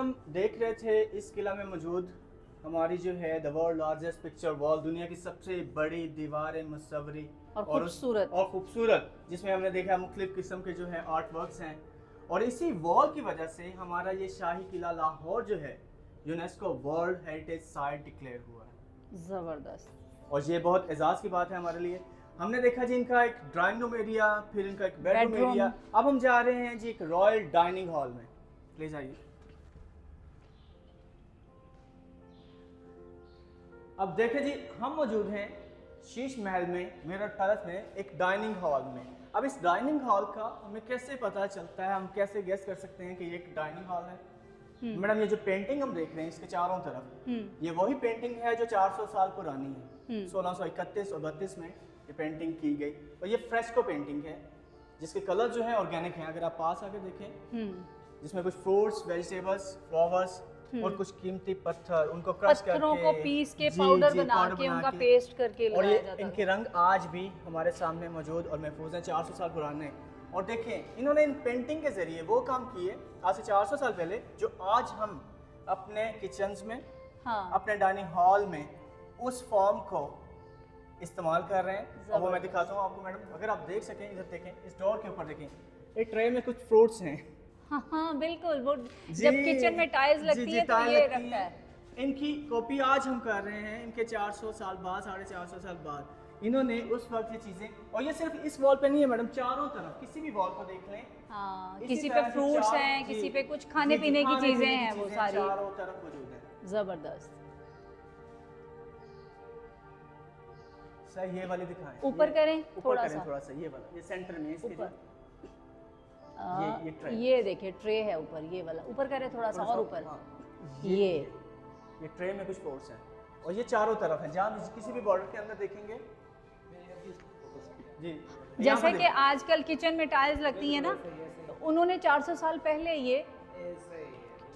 हम देख रहे थे इस किला में मौजूद हमारी जो है the world largest picture wall, दुनिया की सबसे बड़ी दीवार मुसव्वरी और खूबसूरत, जिसमें हमने देखा मुख्तलिफ किस्म के जो है आर्ट वर्क्स हैं। और इसी वॉल की वजह से हमारा ये शाही किला लाहौर जो है UNESCO world heritage site declare हुआ है। ज़बरदस्त। और ये बहुत एजाज़ की बात है हमारे लिए। हमने देखा जी इनका एक ड्राइंग रूम एरिया, फिर इनका एक बेडरूम एरिया। अब हम जा रहे हैं जी एक रॉयल डाइनिंग हॉल में। प्लीज आइए। अब देखें जी, हम मौजूद हैं शीश महल में, मिरर पैलेस में, एक डाइनिंग हॉल में। अब इस डाइनिंग हॉल का हमें कैसे पता चलता है, हम कैसे गेस कर सकते हैं कि ये एक डाइनिंग हॉल है? मैडम ये जो पेंटिंग हम देख रहे हैं इसके चारों तरफ, ये वही पेंटिंग है जो 400 साल पुरानी है। 1631 और 32 में ये पेंटिंग की गई। और ये फ्रेस्को पेंटिंग है जिसके कलर जो है ऑर्गेनिक हैं। अगर आप पास आकर देखें, जिसमें कुछ फ्रूट्स, वेजिटेबल्स, फ्लावर्स और कुछ कीमती पत्थर, उनको क्रश करके, पत्थरों को पीस के पाउडर बना के उनका पेस्ट करके और लगाया जाता है। इनके रंग आज भी हमारे सामने मौजूद और महफूज हैं, 400 साल पुराने। और देखें इन्होंने इन पेंटिंग के जरिए वो काम किए आज से 400 साल पहले जो आज हम अपने किचन्स में, अपने डाइनिंग हॉल में उस फॉर्म को इस्तेमाल कर रहे हैं। और वो मैं दिखाता हूँ आपको मैडम, अगर आप देख सकें, इधर देखें, इस डोर के ऊपर देखें, एक ट्रे में कुछ फ्रूट्स हैं। हाँ बिल्कुल, वो जब किचन में टाइल्स लगती है तो ये रखता है। इनकी कॉपी आज हम कर रहे हैं, इनके 400 साल बाद, 450 साल बाद इन्होंने उस वक्त ये चीजें। और ये सिर्फ इस वॉल पे नहीं है मैडम, चारों तरफ किसी भी वॉल को देख लें, किसी पे फ्रूट्स हैं, किसी पे कुछ खाने पीने की चीजें हैं, वो सारी चारों तरफ मौजूद है। जबरदस्त। सर ये वाली दिखाएं, ऊपर करें थोड़ा सा, ये वाला, ये सेंटर में इसके ऊपर ये ट्रे, ये देखिए ट्रे है ऊपर, ये वाला ऊपर करें थोड़ा सा और ऊपर। ये ट्रे में कुछ फ्रूट्स हैं और ये चारों तरफ है। जहाँ किसी भी बॉर्डर के अंदर देखेंगे जी, जैसे कि आजकल किचन में टाइल्स लगती है ना, तो उन्होंने 400 साल पहले ये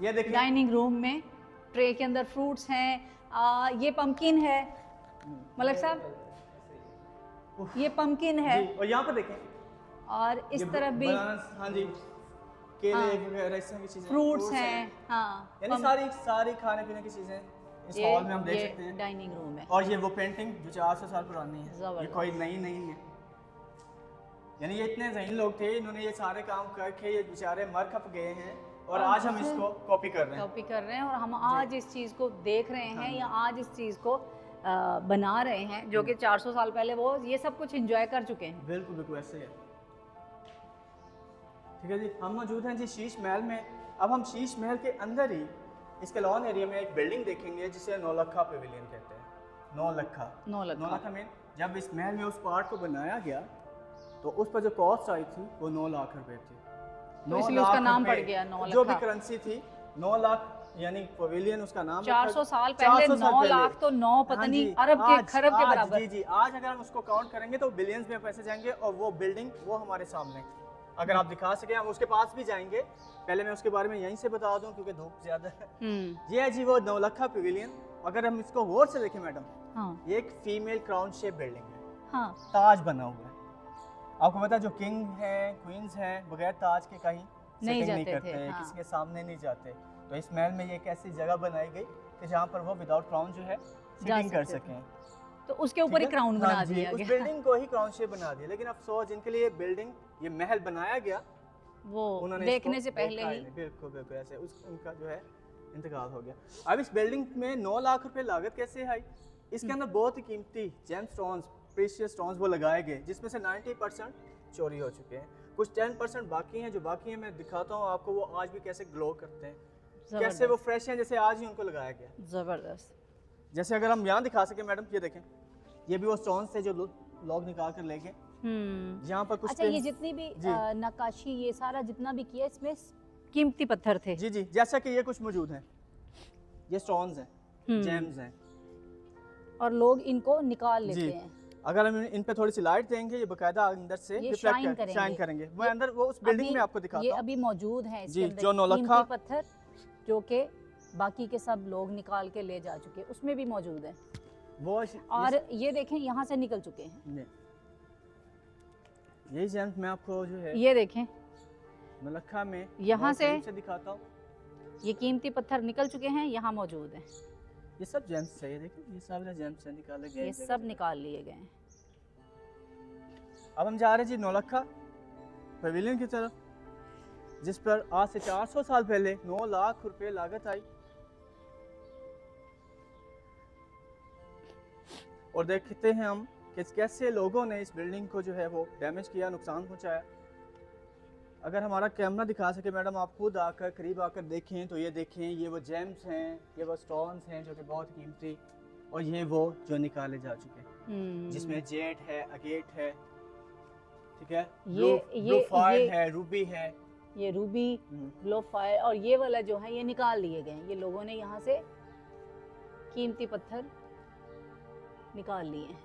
देखिए डाइनिंग रूम में ट्रे के अंदर फ्रूट्स हैं। ये पंपकिन है मलिक साहब, ये पंपकिन है। और यहाँ पर देखें, और इस तरफ भी हाँ जी, केले वगैरह इस तरह की चीजें, फ्रूट्स हैं। हाँ, यानी सारी खाने पीने की चीजें इस हॉल में हम देख सकते हैं। डाइनिंग रूम है। और ये वो पेंटिंग जो 400 साल पुरानी है, ये कोई नई नहीं है। यानी ये इतने ज़हीन लोग थे, इन्होंने ये सारे काम करके ये बेचारे मर खप गए हैं और आज हम इसको कॉपी कर रहे हैं। और हम आज इस चीज़ को देख रहे हैं या आज इस चीज़ को बना रहे हैं, जो कि 400 साल पहले वो ये सब कुछ एंजॉय कर चुके हैं। बिल्कुल बिल्कुल ऐसे है। ठीक है जी, हम मौजूद हैं जी शीश महल में। अब हम शीश महल के अंदर ही इसके लॉन एरिया में एक बिल्डिंग देखेंगे जिसे नौलखा पेविलियन कहते हैं। नौलखा में जब इस महल में उस पार्ट को बनाया गया तो उस पर जो कॉस्ट आई थी वो 9 लाख रुपए थी। तो इसलिए उसका नाम पड़ गया नौलखा। जो भी करेंसी थी 9 लाख, यानी पवेलियन उसका नाम। 400 साल पहले 9 लाख तो 9 पता नहीं अरब के खरब के बराबर। जी आज अगर हम उसको काउंट करेंगे तो बिलियंस में पैसे जाएंगे। और वो बिल्डिंग वो हमारे सामने, अगर आप दिखा सके, हम उसके पास भी जाएंगे। पहले मैं उसके बारे में यहीं से बता दूं क्योंकि धूप ज्यादा है। ये है जी वो नौलखा पवेलियन। अगर हम इसको गौर से देखें मैडम, ये एक फीमेल क्राउन शेप बिल्डिंग है। ताज बना हुआ है। आपको पता है जो किंग हैं, क्वींस हैं, बगैर ताज के कहीं नहीं करते, किसी के सामने नहीं जाते। तो इस महल में ये एक ऐसी जगह बनाई गई कि जहाँ पर वो विदाउट क्राउन जो है सिटिंग कर सकें। तो उसके ऊपर ही क्राउन बना दिया गया। उस बिल्डिंग को ही क्राउन शेप बना दिया। लेकिन अफसोस जिनके लिए बिल्डिंग, ये महल बनाया गया, वो देखने से पहले ही बिल्कुल ऐसे उनका जो है इंतकाल हो गया। अब इस बिल्डिंग में 9 लाख रुपए लागत कैसे आई? इसके अंदर बहुत ही कीमती जेम स्टोन्स, प्रीशियस स्टोन्स वो लगाए गए, जिसमें से 90% चोरी हो चुके हैं। कुछ 10% बाकी हैं। जो बाकी हैं मैं दिखाता हूँ आपको, वो आज भी कैसे ग्लो करते हैं, कैसे वो फ्रेश हैं, जैसे आज ही उनको लगाया गया। जबरदस्त। जैसे अगर हम यहाँ दिखा सके मैडम, ये देखें, ये भी वो स्टोन्स थे जो लोग निकाल कर ले गए। यहाँ पर कुछ अच्छा, ये जितनी भी नक्काशी, ये सारा जितना भी किया, इसमें कीमती पत्थर थे। जी जैसा कि ये कुछ मौजूद हैं, ये स्टोन्स हैं, जेम्स हैं, और लोग इनको निकाल लेते हैं। अगर हम इन पे थोड़ी सी लाइट देंगे, ये बकायदा अंदर से शाइन करेंगे। वो अंदर वो उस बिल्डिंग में आपको दिखाता हूं। ये अभी मौजूद है इसके अंदर जो नौलखा पत्थर, जो कि बाकी के सब लोग निकाल के ले जा चुके, उसमें भी मौजूद है वो। और ये देखें, यहाँ से निकल चुके हैं। यही जेम्स मैं आपको जो है ये देखें नौलखा में यहाँ से दिखाता हूँ। ये कीमती पत्थर निकल चुके हैं, यहाँ मौजूद हैं। ये सब जेम्स है, ये देखिए ये सारे जेम्स है निकाले गए, ये सब निकाल लिए गए हैं। अब हम जा रहे हैं जी नौलखा पवेलियन की तरफ, जिस पर आज से 400 साल पहले 9 लाख रुपए लागत आई। और देखते हैं हम कि कैसे लोगों ने इस बिल्डिंग को जो है वो डैमेज किया, नुकसान पहुंचाया। अगर हमारा कैमरा दिखा सके मैडम, आप खुद आकर करीब आकर देखें तो ये देखें, ये वो जेम्स हैं, ये वो स्टोन्स हैं जो कि बहुत कीमती, और ये वो जो निकाले जा चुके हैं, जिसमें जेड है, अगेट है, ठीक है, ब्लूफायर है, रूबी है, ये रूबी, ब्लूफायर, और ये वाला जो है ये निकाल लिए गए हैं। ये लोगों ने यहाँ से कीमती पत्थर निकाल लिए हैं,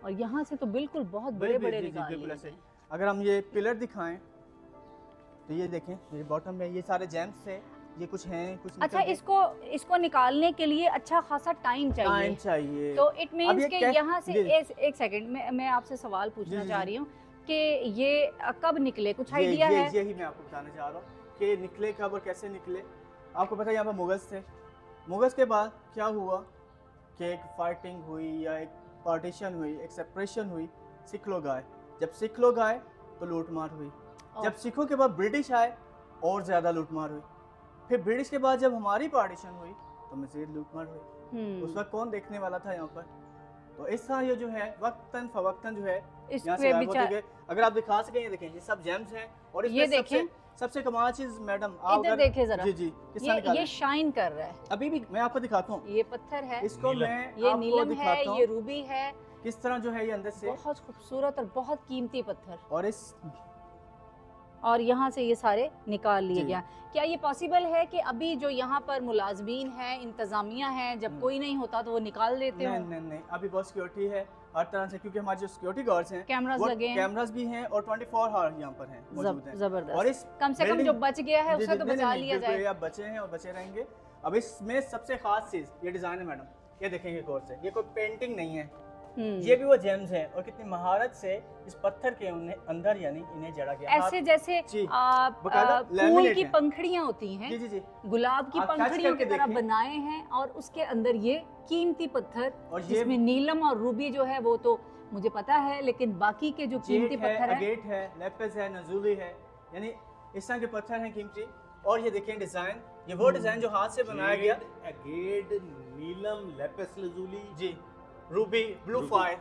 और यहाँ से तो बिल्कुल बहुत बड़े बड़े निकाल लिए हैं। अगर हम ये पिलर दिखाएं तो ये देखें, ये बॉटम में ये सारे जेम्स हैं, ये कुछ हैं कुछ। अच्छा, इसको निकालने के लिए अच्छा खासा टाइम चाहिए। तो इट मींस कि यहाँ से एक सेकंड में मैं आपसे सवाल पूछना चाह रही हूँ कि ये कब निकले, कुछ आइडिया है? यही मैं आपको बताना चाह रहा हूँ कि निकले कब और कैसे निकले। आपको पता है यहाँ पर मुगल्स थे, मुगल्स के बाद क्या हुआ कि एक फाइटिंग हुई या एक पार्टीशन हुई, एक सेपरेशन हुई, सिख लोग आए। जब सिख लोग आए तो लूटमार हुई, जब सिखों के बाद ब्रिटिश आए और ज़्यादा लूटमार हुई, फिर ब्रिटिश के बाद जब हमारी पार्टीशन हुई तो मज़ीद लूटमार हुई। उस वक्त कौन देखने वाला था यहाँ पर? तो इस तरह ये जो है वक्तन फवक्तन जो है यहाँ से गायब होते गए। अगर आप दिखा सकें, ये देखें, ये सब जेम्स हैं, और ये देखें सबसे कमाल चीज मैडम, आप इधर देखें जरा। जी ये शाइन कर रहा है। अभी भी मैं आपको दिखाता हूँ, ये पत्थर है, इसको मैं ये नीलम है, ये रूबी है, किस तरह जो है ये अंदर से बहुत खूबसूरत और बहुत कीमती पत्थर, और यहाँ से ये सारे निकाल लिए गया। क्या ये पॉसिबल है कि अभी जो यहाँ पर मुलाजमीन है, इंतजामिया है, जब कोई नहीं होता तो वो निकाल देते हो? नहीं, अभी बहुत सिक्योरिटी है हर तरह से, क्योंकि हमारे जो सिक्योरिटी गार्ड्स हैं, कैमरास लगे हैं, कैमरास भी हैं, और 24 आवर यहाँ पर हैं, मौजूद हैं। जबरदस्त। और इस कम से कम जो बच गया है उसे तो बचा लिया जाए। अब बचे हैं और बचे रहेंगे। अब इसमें सबसे खास चीज ये डिजाइन है मैडम, ये देखेंगे गौर से, ये कोई पेंटिंग नहीं है, ये भी वो जेम्स हैं, और कितनी महारत से इस पत्थर के अंदर यानी इन्हें जड़ा गया। ऐसे जैसे फूल की पंखड़ियां होती हैं, जी, गुलाब की पंखड़ियों की तरह बनाए हैं, और उसके अंदर ये कीमती पत्थर, और जिसमें नीलम और रूबी जो है वो तो मुझे पता है, लेकिन बाकी के जो कीमती पत्थर है, अगेट है, लेपिस है, नजूली है, यानी इस तरह के पत्थर हैं कीमती। और ये देखें डिजाइन, ये वो डिजाइन जो हाथ से बनाया गया, अगेट, नीलम, लेपिस लजूली, जी, रूबी, ब्लूफायर,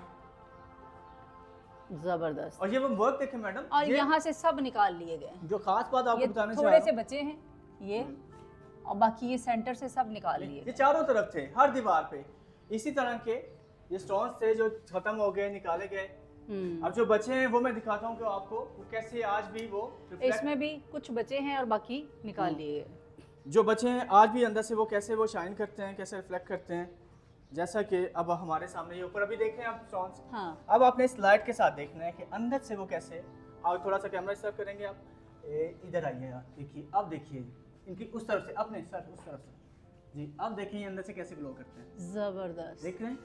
जबरदस्त। और ये वो वर्क देखें मैडम, और यहाँ से सब निकाल लिए गए। जो खास बात आपको बताना चाह रहा हूं, थोड़े से बचे हैं ये, और बाकी ये सेंटर से सब निकाल लिए। ये चारों तरफ थे, हर दीवार पे इसी तरह के ये स्टोन्स थे जो खत्म हो गए, निकाले गए। अब जो बचे हैं वो मैं दिखाता हूँ कि आपको वो कैसे आज भी वो इसमें भी कुछ बचे हैं और बाकी निकाल लिए गए। जो बचे हैं आज भी अंदर से वो कैसे वो शाइन करते हैं, कैसे रिफ्लेक्ट करते हैं, जैसा कि अब हमारे सामने ये ऊपर अभी देख रहे हैं आप स्टोन्स। हाँ। अब आपने इस लाइट के साथ देखना है कि अंदर से वो कैसे, आप थोड़ा सा कैमरा सर्व करेंगे, आप इधर आइए, देखिए, अब देखिए इनकी उस तरफ से, अपने सर उस तरफ से जी, अब देखिए अंदर से कैसे ग्लो करते हैं, जबरदस्त, देख रहे हैं।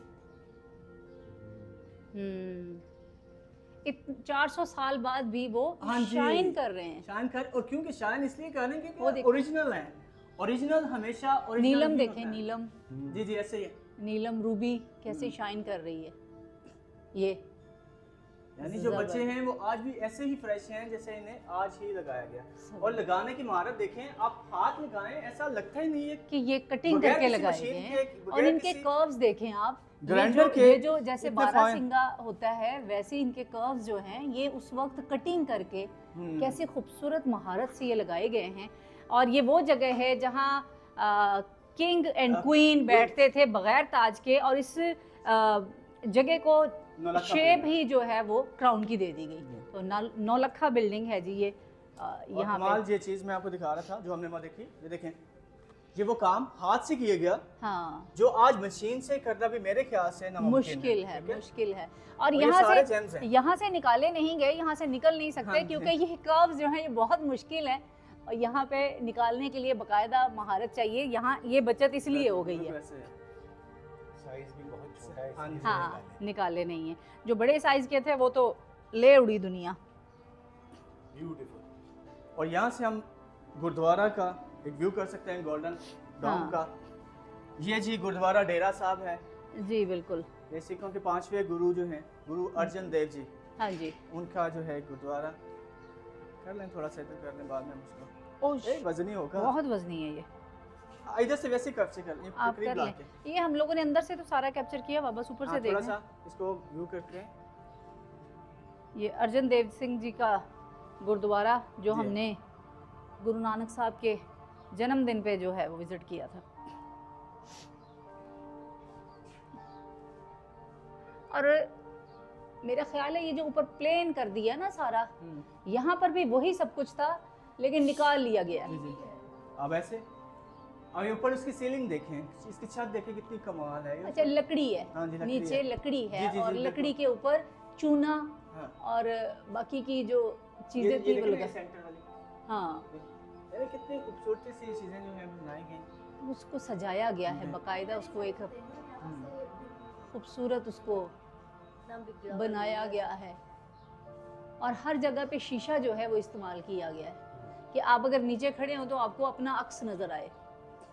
400 साल बाद भी वो शाइन कर रहे हैं, शाइन कर, और क्योंकि शाइन इसलिए कर रहे हैं क्योंकि ओरिजिनल है, ओरिजिनल हमेशा ओरिजिनल। नीलम देखें, नीलम, जी ऐसे ही है, नीलम रूबी कैसे शाइन कर रही है, ये यानी जो बच्चे हैं वो आज भी ऐसे ही फ्रेश हैं जैसे इन्हें आज ही लगाया गया। और लगाने की महारत देखें, आप हाथ लगाएं ऐसा लगता ही नहीं है कि ये कटिंग करके लगाए गए हैं। और इनके कर्व्स देखें आप, ये जो जैसे बारहसिंगा होता है वैसे इनके कर्व्स जो हैं ये उस वक्त कटिंग करके कैसे खूबसूरत महारत से ये लगाए गए हैं। और ये वो जगह है जहाँ किंग एंड क्वीन बैठते थे बगैर ताज के, और इस जगह को शेप ही जो है वो क्राउन की दे दी गई। तो नौलखा बिल्डिंग है जी ये यहाँ पे। ये चीज मैं आपको दिखा रहा था जो हमने वहाँ देखी, ये देखें, ये वो काम हाथ से किया गया, हाँ, जो आज मशीन से करना भी मेरे ख्याल से मुश्किल है। और यहाँ से निकाले नहीं गए, यहाँ से निकल नहीं सकते। हाँ, क्योंकि ये कर्व्स जो हैं ये बहुत मुश्किल है, और यहाँ पे निकालने के लिए बकायदा महारत चाहिए। यहाँ ये बचत इसलिए हो गई है, साइज भी बहुत छोटा है, हाँ, निकाले नहीं है। जो बड़े साइज के थे वो तो ले उड़ी दुनिया। ब्यूटीफुल। और यहाँ से हम गुरुद्वारा का एक व्यू कर सकते हैं गोल्डन डॉम हाँ। का। ये जी गुरुद्वारा डेरा साहब है। जी बिल्कुल। ये सिखों के 5वें गुरु जो हैं गुरु अर्जन देव जी, हाँ जी। उनका जो है गुरुद्वारा। कर लें थोड़ा सा इधर कर लें, बाद में मुझको ओह वजनी होगा। बहुत वजनी है ये। इधर से वैसे कैप्चर कर लें, आप करीब कर लाके। लें। ये हम लोगों ने अंदर से तो सारा कैप्चर किया, वापस ऊपर से हाँ, देख थोड़ा लें। सा इसको व्यू करके। ये अर्जन देव सिंह जी का गुरुद्वारा जो जी। हमने गुरु नानक साहब के जन्मदिन पे जो है वो विजिट किया था। और मेरा ख्याल है ये जो ऊपर प्लेन कर दिया ना सारा, यहाँ पर भी वही सब कुछ था लेकिन निकाल लिया गया है। जी जी। अब ऐसे अब ये ऊपर उसकी सीलिंग देखें, इसकी छत देखें कितनी कमाल है। अच्छा लकड़ी है, हाँ जी, लकड़ी नीचे है। लकड़ी है जी, जी, और जी, लकड़ी बिल्कुल। के ऊपर चूना हाँ। और बाकी की जो चीजें थी वो ये लगा। सेंटर वाली। हाँ अरे कितनी खूबसूरती सी चीजें जो है बनाई गई। उसको सजाया गया है बकायदा, उसको एक खूबसूरत उसको बनाया गया है और हर जगह पे शीशा जो है वो इस्तेमाल किया गया है कि आप अगर नीचे खड़े हो तो आपको अपना अक्स नजर आए।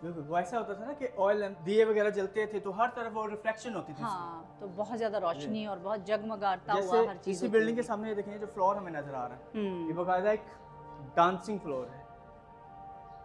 बिल्कुल वो ऐसा होता था ना कि ऑयल लैंप दिए वगैरह जलते थे तो हर तरफ वो रिफ्लेक्शन होती थी। हाँ तो बहुत ज्यादा रोशनी और बहुत जगमगाता हुआ जैसे हर चीज इसी होती बिल्डिंग के है। सामने ये देखें जो फ्लोर हमें नजर आ रहा है, ये हम्म, बकायदा एक डांसिंग फ्लोर है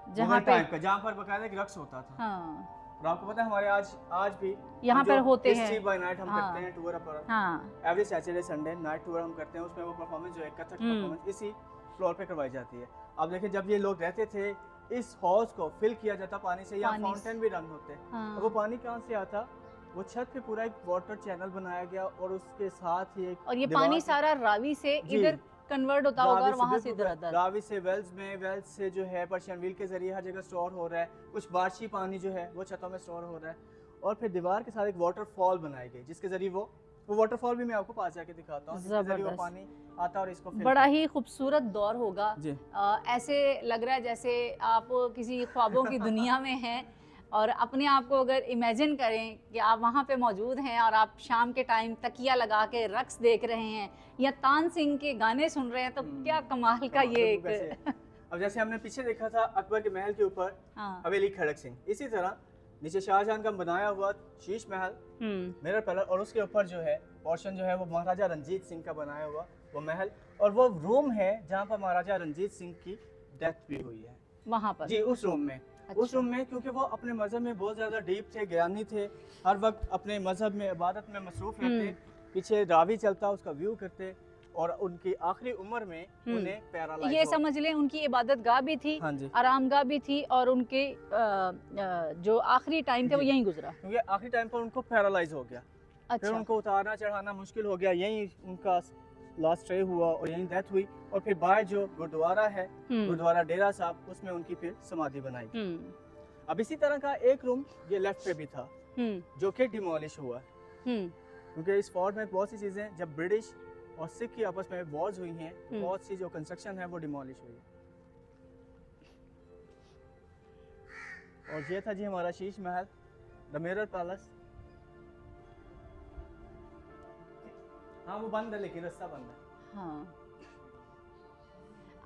जहाँ मुगल पे टाइम का, जहाँ पर बकायदा एक रक्स होता था। हाँ और आपको पता है हमारे आज भी यहाँ पर होते हैं। हिस्ट्री बाय नाइट हम हाँ। करते हैं टूर पर। हाँ every Saturday Sunday night tour हम करते हैं, उसमें वो परफॉर्मेंस जो है कथक परफॉर्मेंस इसी फ्लोर पे करवाई जाती है। अब देखिए जब ये लोग रहते थे इस हॉल्स को फिल किया जाता पानी से, यहाँ पानी से। फाउंटेन भी रन होते। हाँ। अब वो पानी कहाँ से आता, वो छत पे पूरा एक वाटर चैनल बनाया गया और उसके साथ ही एक और ये दीवार पानी पे- सारा रावी से जी। इधर कन्वर्ट होता होगा और रावी वहां से बिल्कुल, इधर अदर। रावी से वेल्स में, वेल्स से जो है पर्शियन व्हील के जरिए हर जगह स्टोर हो रहा है। कुछ बारिशी पानी जो है वो छतों में स्टोर हो रहा है और फिर दीवार के साथ एक वाटरफॉल बनाई गई जिसके जरिए वो वाटरफॉल भी मैं आपको पास जाके दिखाता हूँ, जिसके जरिए वो जबरदस्त। पानी आता और इसको fill बड़ा ही खूबसूरत दौर होगा। जी। ऐसे लग रहा है जैसे आप किसी ख्वाबों की दुनिया में हैं और अपने आप को अगर इमेजिन करें कि आप वहाँ पे मौजूद हैं और आप शाम के टाइम तकिया लगा के रक्स देख रहे हैं या तान सिंह के गाने सुन रहे हैं तो क्या कमाल का ये एक अब जैसे हमने पीछे देखा था अकबर के महल के ऊपर हाँ। हवेली खड़क सिंह, इसी तरह नीचे शाहजहां का बनाया हुआ शीश महल मिरर पैलेस और उसके ऊपर जो है पोर्शन जो है वो महाराजा रंजीत सिंह का बनाया हुआ वो महल और वो रूम है जहाँ पर महाराजा रंजीत सिंह की डेथ भी हुई है। वहाँ पर जी उस रूम में। उस रूम में क्योंकि वो अपने मजहब में बहुत ज्यादा डीप थे, ज्ञानी थे, हर वक्त अपने मजहब में इबादत में मसरूफ रहते, पीछे रावी चलता उसका व्यू करते और उनकी आखिरी उम्र में उन्हें पैरालाइज ये समझ लें उनकी इबादत गाह भी थी, हाँ जी। आराम गाह भी थी और उनके जो आखिरी टाइम थे वो जी। यहीं गुजरा। क्योंकि आखिरी टाइम पर उनको पैरालाइज हो गया, फिर अच्छा उनको उतारना चढ़ाना मुश्किल हो गया, यहीं उनका लास्ट स्टे हुआ और यहीं डेथ हुई और फिर बाहर जो गुरुद्वारा है गुरुद्वारा डेरा साहब उसमें उनकी फिर समाधि बनाई। अब इसी तरह का एक रूम ये लेफ्ट पे भी था जो कि डिमोलिश हुआ क्योंकि इस फोर्ट में बहुत सी चीजें जब ब्रिटिश और सिख की आपस में वॉर्स हुई हैं तो बहुत सी जो कंस्ट्रक्शन है वो डिमोलिश हुई। और ये था जी हमारा Sheesh Mahal the mirror palace. हाँ वो बंद है लेकिन रास्ता बंद है। हाँ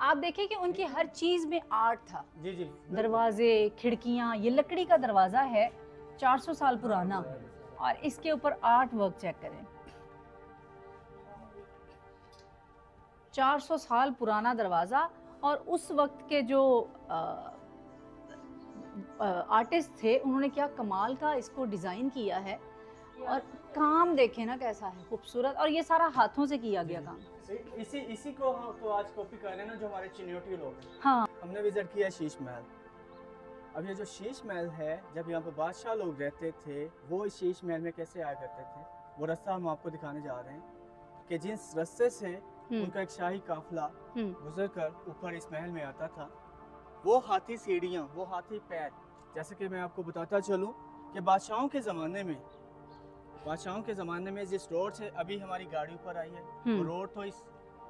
आप देखिए कि उनकी हर चीज में आर्ट था। जी जी दरवाजे खिड़कियां, ये लकड़ी का दरवाजा है 400 साल पुराना और इसके ऊपर आर्ट वर्क चेक करें। 400 साल पुराना दरवाजा और उस वक्त के जो आर्टिस्ट थे उन्होंने क्या कमाल का इसको डिजाइन किया है और काम देखें ना कैसा है खूबसूरत और ये सारा हाथों से किया गया काम। इसी को हम तो आज कॉपी कर रहे हैं ना जो हमारे चिन्योटी लोग हैं। हाँ हमने विजिट किया शीश महल। अब ये जो शीश महल है जब यहाँ पे बादशाह लोग रहते थे वो इस शीश महल में कैसे आया करते थे वो रास्ता हम आपको दिखाने जा रहे हैं कि जिस रास्ते से उनका एक शाही काफिला गुजर कर ऊपर इस महल में आता था वो हाथी सीढ़ियाँ वो हाथी पैर, जैसे कि मैं आपको बताता चलूँ कि बादशाहों के ज़माने में जिस रोड से अभी हमारी गाड़ी ऊपर आई है वो रोड तो इस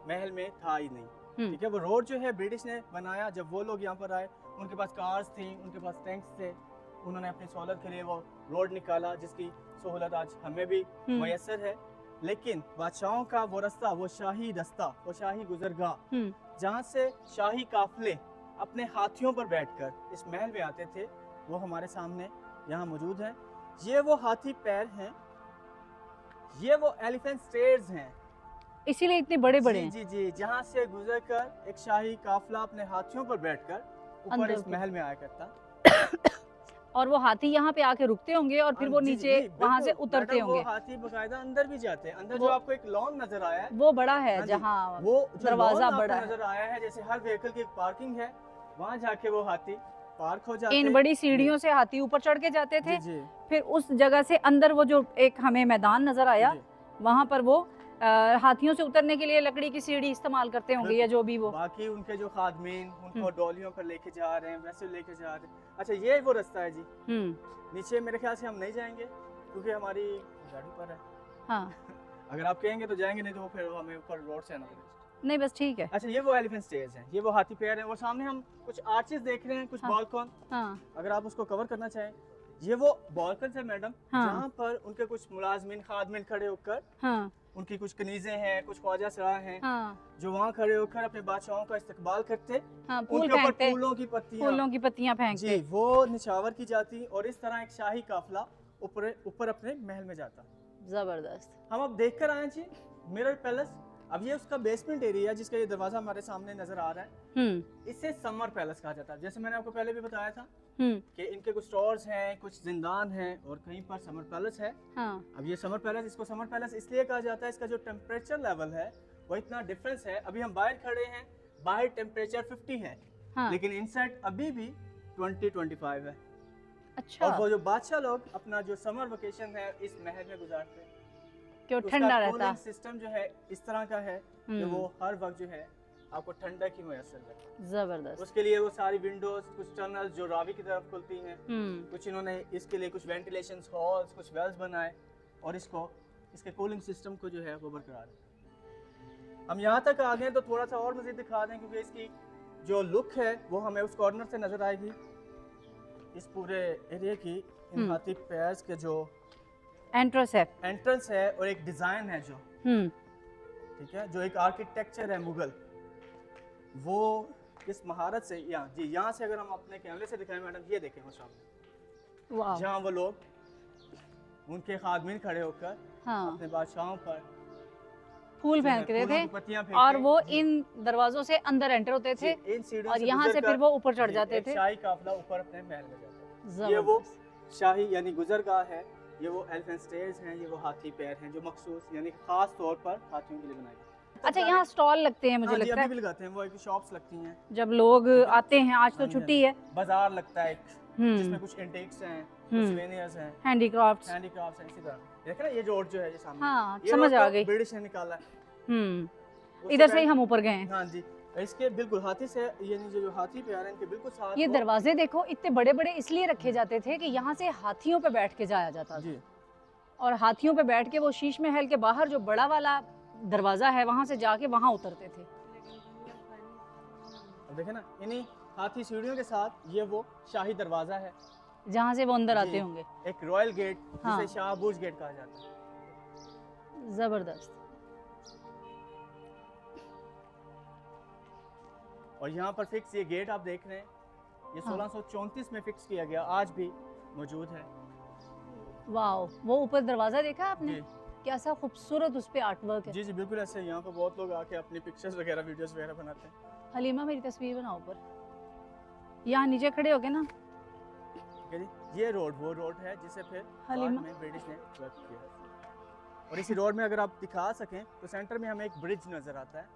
महल में था ही नहीं। ठीक है, वो रोड जो है ब्रिटिश ने बनाया जब वो लोग यहाँ पर आए, उनके पास कार्स थी, उनके पास टैंक्स थे, उन्होंने अपनी सहूलत के लिए वो रोड निकाला जिसकी सहूलत आज हमें भी मैसर है। लेकिन बादशाहों का वो रास्ता, वो शाही रास्ता, वो शाही गुजरगाह जहाँ से शाही काफिले अपने हाथियों पर बैठकर इस महल में आते थे, वो हमारे सामने यहाँ मौजूद हैं। ये वो हाथी पैर हैं, ये वो एलिफेंट स्टेयर्स हैं, इसीलिए इतने बड़े बड़े हैं। जी जी जी, जहाँ से गुजरकर एक शाही काफिला अपने हाथियों पर बैठकर ऊपर इस महल में आया करता। और वो हाथी यहाँ पे आके रुकते होंगे और फिर वो नीचे वहाँ से उतरते होंगे। वो हाथी बकायदा अंदर भी जाते हैं। अंदर जो आपको एक लॉन नजर आया है वो बड़ा है, जहाँ वो दरवाजा बड़ा नजर आया है, जैसे हर व्हीकल की पार्किंग है, वहाँ जाके वो हाथी पार्क हो जाते हैं। इन बड़ी सीढ़ियों से हाथी ऊपर चढ़ के जाते थे। फिर उस जगह से अंदर वो जो एक हमें मैदान नजर आया, वहाँ पर वो हाथियों से उतरने के लिए लकड़ी की सीढ़ी इस्तेमाल करते होंगे या जो भी वो। बाकी उनके जो खादमीन उनको डोलियों पर लेके जा रहे हैं, वैसे लेके जा रहे हैं। अच्छा, ये वो रास्ता है जी। नीचे मेरे ख्याल से हम नहीं जाएंगे क्योंकि हमारी गाड़ी पर है। हाँ। अगर आप कहेंगे तो जाएंगे, नहीं तो फिर हमें ऊपर रोड से आना पड़ेगा। नहीं बस ठीक है। अच्छा, ये वो एलिफेंट स्टेयर्स हैं, ये वो हाथी पैर हैं, और सामने हम कुछ आर्चेस देख रहे हैं, कुछ बालकॉन। हाँ। अगर आप उसको कवर करना चाहें, ये वो बालकन है मैडम, जहाँ पर उनके कुछ मुलाजमीन खादमीन खड़े होकर, उनकी कुछ कनीजें हैं, कुछ ख्वाजा सराय हैं, जो वहाँ खड़े होकर अपने बादशाहों का इस्तकबाल करते, उनके ऊपर फूलों की पत्तियां फेंकते, जी वो निछावर की जाती, और इस तरह एक शाही काफिला ऊपर अपने महल में जाता। जबरदस्त। हम अब देख कर आए जी मिरर पैलेस। अब ये उसका बेसमेंट एरिया, जिसका ये दरवाजा हमारे सामने नजर आ रहा है, इसे समर पैलेस कहा जाता है। जैसे मैंने आपको पहले भी बताया था कि इनके कुछ स्टोर्स हैं, कुछ जिंदान हैं, और कहीं पर समर पैलेस है। अब ये समर पैलेस, इसको समर पैलेस इसलिए कहा जाता है, इसका जो टेम्परेचर लेवल है वो इतना डिफरेंस है। अभी हम बाहर खड़े हैं, बाहर टेम्परेचर 50 है, लेकिन इनसाइड अभी भी 20-25 है। अच्छा। और वो जो बादशाह लोग अपना जो समर वेकेशन है इस महल में गुजारते हैं, क्यों ठंडा रहता है। सिस्टम जो है इस तरह का है कि वो हर वक्त जो है आपको ठंडा की मुयसर है। जबरदस्त। उसके लिए वो सारी विंडोज, कुछ टनल्स जो रावी की तरफ खुलती हैं, कुछ इन्होंने इसके लिए कुछ वेंटिलेशन हॉल्स, कुछ वेल्स बनाए, और इसके कूलिंग सिस्टम को जो है वो बरकरार है। हम यहाँ तक आ गए तो थोड़ा सा और मज़ीद दिखा दें, क्योंकि इसकी जो लुक है वो हमें उस कॉर्नर से नजर आएगी। इस पूरे एरिया की इन हाथी पैर्स के जो एंट्रेंस है और एक डिजाइन है जो ठीक है, जो एक आर्किटेक्चर है मुगल, वो इस महारत से यहाँ से अगर हम अपने कैमरे से दिखाएं मैडम, ये देखें वो सामने, जहाँ वो लोग उनके खादमीन खड़े होकर अपने बादशाहों पर फूल फेंक रहे थे, और वो इन दरवाजों से अंदर एंटर होते थे, और यहाँ से फिर वो ऊपर चढ़ जाते थे। शाही काफिला ऊपर अपने महल में जाता है। ये वो शाही यानी गुजरगाह है, ये वो एलिफेंट स्टेयर्स हैं, ये वो हाथी पैर हैं जो मखसूस यानी खास तौर पर हाथियों के लिए बनाए गए। अच्छा, यहाँ स्टॉल लगते हैं, मुझे लगता है अभी भी लगाते हैं, वो एक शॉप्स लगती हैं जब लोग आते हैं। आज तो छुट्टी है। बाजार लगता है जिसमें कुछ एंटीक्स हैं, कुछ सोवेनियर्स हैं, हैंडीक्राफ्ट्स हैं, इसी तरह। देख रहे हैं ये रोड जो है ये सामने, हाँ, समझ आ गई, ब्रिटिश ने निकाला है। इधर से ही हम ऊपर गए हैं। हाँ जी, इसके बिल्कुल हाथी से यानी जो हाथी पे आ रहे हैं, इनके बिल्कुल साथ ये दरवाजे देखो, इतने बड़े बड़े इसलिए रखे जाते थे कि यहाँ से हाथियों पे बैठ के जाया जाता था, और हाथियों पे बैठ के वो शीश महल के बाहर जो बड़ा वाला दरवाजा है, वहाँ से जाके वहाँ उतरते थे। अब देखे ना, इन्हीं हाथी सीढ़ियों के साथ ये वो शाही दरवाजा है जहाँ से वो अंदर आते होंगे, एक रॉयल गेट, जिसे शाहबूज गेट कहा जाता है। जबरदस्त। और यहाँ पर फिक्स ये गेट आप देख रहे हैं, ये 1634 में फिक्स किया गया, आज भी मौजूद है। वाओ, वो ऊपर दरवाजा देखा आपने, कैसा खूबसूरत उस पे आर्ट वर्क है। जी जी बिल्कुल ऐसे। यहाँ पर बहुत लोग आके अपनी पिक्चर्स वगैरह, वीडियोस वगैरह बनाते हैं। हलीमा, मेरी तस्वीर बनाओ ऊपर, यहाँ नीचे खड़े हो गए ना। ये रोड वो रोड है जिसे फिर बाद में ब्रिटिश ने वर्क किया, और इसी रोड में अगर आप दिखा सकें तो सेंटर में हमें एक ब्रिज नजर आता है।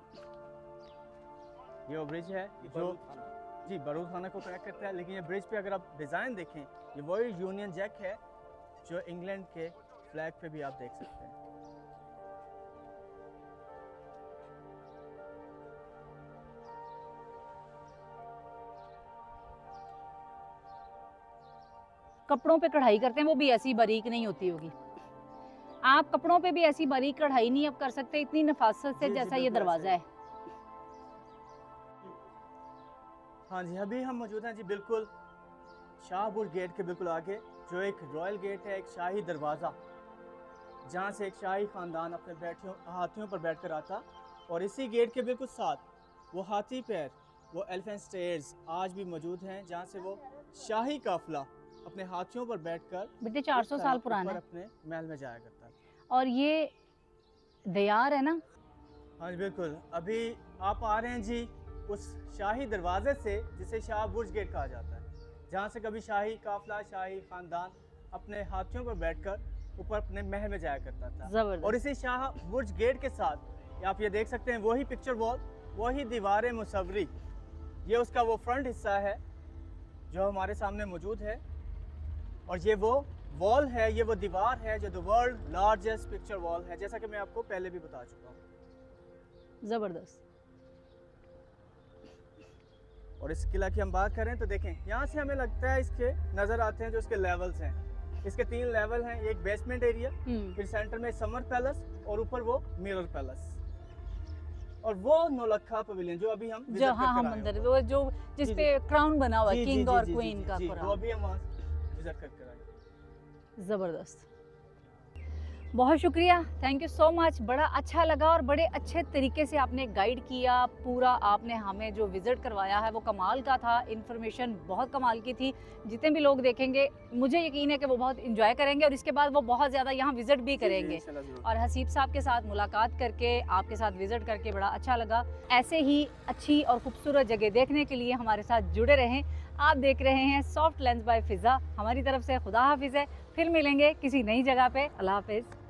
ये वो ब्रिज है जो जी बारूद खाना को कनेक्ट करता है, लेकिन ये ब्रिज पे अगर आप डिज़ाइन देखें, ये वही यूनियन जैक है जो इंग्लैंड के फ्लैग पे भी आप देख सकते हैं। कपड़ों पे कढ़ाई करते हैं, वो भी ऐसी बारीक नहीं होती होगी। आप कपड़ों पे भी ऐसी बारीक कढ़ाई नहीं अब कर सकते इतनी नफासत से जैसा ये दरवाजा है। हाँ जी, अभी हम मौजूद हैं जी बिल्कुल शाहबूज गेट के बिल्कुल आगे, जो एक रॉयल गेट है, एक शाही दरवाज़ा, जहाँ से एक शाही ख़ानदान अपने हाथियों पर बैठकर आता, और इसी गेट के बिल्कुल साथ वो हाथी पैर वो एलिफेंट स्टेयर्स आज भी मौजूद हैं, जहाँ से वो शाही काफिला अपने हाथियों पर बैठकर बेटे 400 साल पुराना अपने महल में जाया करता है। और ये दयार है ना? हाँ जी बिल्कुल। अभी आप आ रहे हैं जी उस शाही दरवाजे से जिसे शाह बुर्ज गेट कहा जाता है, जहाँ से कभी शाही काफिला, शाही खानदान अपने हाथियों पर बैठकर ऊपर अपने महल में जाया करता था। जबरदस्त। और इसी शाह बुर्ज गेट के साथ आप ये देख सकते हैं वही पिक्चर वॉल, वही दीवार मुसव्वरी, ये उसका वो फ्रंट हिस्सा है जो हमारे सामने मौजूद है। और ये वो वॉल है, ये वो दीवार है जो the world largest picture wall है, जैसा कि मैं आपको पहले भी बता चुका हूँ। जबरदस्त। और इस किला की हम बात करें तो देखें, यहाँ से हमें लगता है इसके नज़र आते हैं जो इसके लेवल्स हैं। इसके 3 लेवल हैं, एक बेसमेंट एरिया, फिर सेंटर में समर पैलेस और ऊपर वो मिरर पैलेस और वो नौलखा पवेलियन जो अभी हम जो हाँ हम अंदर वो जो जिस पे क्राउन बना हुआ है किंग और क्वीन का, वो अभी हम वहाँ विजिट करके आए। ज़बरदस्त, बहुत शुक्रिया, थैंक यू सो मच। बड़ा अच्छा लगा और बड़े अच्छे तरीके से आपने गाइड किया, पूरा आपने हमें जो विज़िट करवाया है वो कमाल का था, इन्फॉर्मेशन बहुत कमाल की थी। जितने भी लोग देखेंगे मुझे यकीन है कि वो बहुत इंजॉय करेंगे और इसके बाद वो बहुत ज़्यादा यहाँ विज़िट भी करेंगे। और हसीब साहब के साथ मुलाकात करके, आपके साथ विज़िट करके बड़ा अच्छा लगा। ऐसे ही अच्छी और खूबसूरत जगह देखने के लिए हमारे साथ जुड़े रहें। आप देख रहे हैं सॉफ्ट लेंस बाय फिज़ा। हमारी तरफ से खुदा हाफिज़ है, फिर मिलेंगे किसी नई जगह पे। अल्लाह हाफिज़।